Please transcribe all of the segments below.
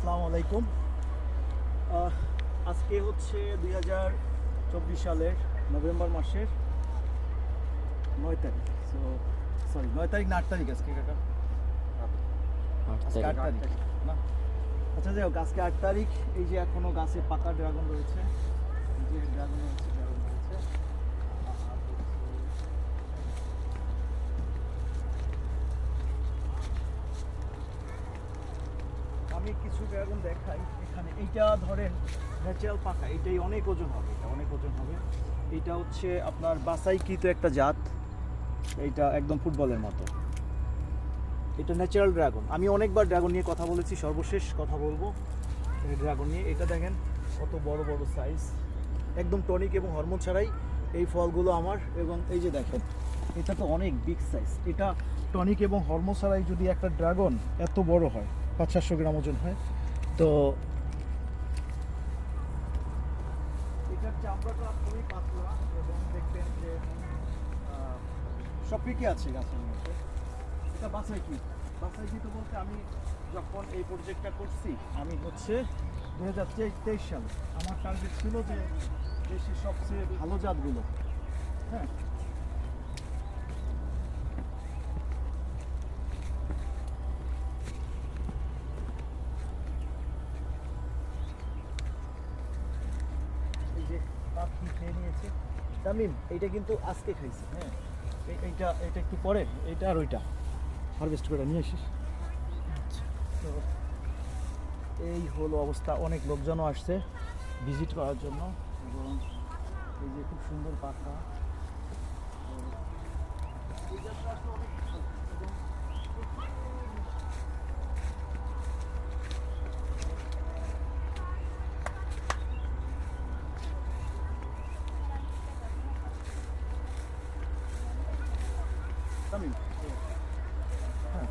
আসসালামু আলাইকুম। আজকে হচ্ছে 2024 সালের নভেম্বর মাসের 9 তারিখ। সরি 9 তারিখ না 8 তারিখ আজকে কাকা? আজকে 8 তারিখ না? আচ্ছা যাই হোক, আজকে 8 তারিখ। এই যে এখনো গাছে পাকা ড্রাগন রয়েছে, এই যে ড্রাগন রয়েছে। আমি কিছু ড্রাগন দেখাই এখানে। এইটা ধরেন ন্যাচারাল পাকা, এইটাই অনেক ওজন হবে, এটা অনেক ওজন হবে। এইটা হচ্ছে আপনার বাছাইকৃত একটা জাত, এইটা একদম ফুটবলের মতো। এটা ন্যাচারাল ড্রাগন। আমি অনেকবার ড্রাগন নিয়ে কথা বলেছি, সর্বশেষ কথা বলবো এই ড্রাগন নিয়ে। এটা দেখেন কত বড় বড় সাইজ, একদম টনিক এবং হরমোন ছাড়াই এই ফলগুলো আমার। এবং এই যে দেখেন, এটা তো অনেক বিগ সাইজ। এটা টনিক এবং হরমোন ছাড়াই যদি একটা ড্রাগন এত বড় হয়, 500-700 গ্রাম ওজন হয়, তো এটার চামড়াটা খুবই পাতলা এবং দেখবেন যে সব পিকে আছে গাছের মধ্যে। এটা বাছাইকৃত বলতে, আমি যখন এই প্রজেক্টটা করছি, আমি হচ্ছে 2023 সালে আমার টার্গেট ছিল যে দেশের সবচেয়ে ভালো জাতগুলো, হ্যাঁ, এই যে পাখি খেয়ে নিয়েছে। তামিম, এইটা কিন্তু আজকে খাইছে, হ্যাঁ, এইটা এটা একটু পরে, এইটা আর ওইটা হারভেস্ট করে নিয়ে আসিস। তো এই হলো অবস্থা। অনেক লোকজনও আসছে ভিজিট করার জন্য, এবং এই যে খুব সুন্দর পাখা। এই জাতটা আসলে অনেক ভালো। এবং তামিম, হ্যাঁ,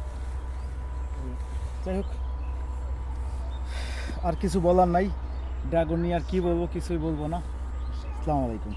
যাই হোক, আর কিছু বলার নাই। ড্রাগন নিয়ে আর কি বলবো, কিছুই বলবো না। আসসালামু আলাইকুম।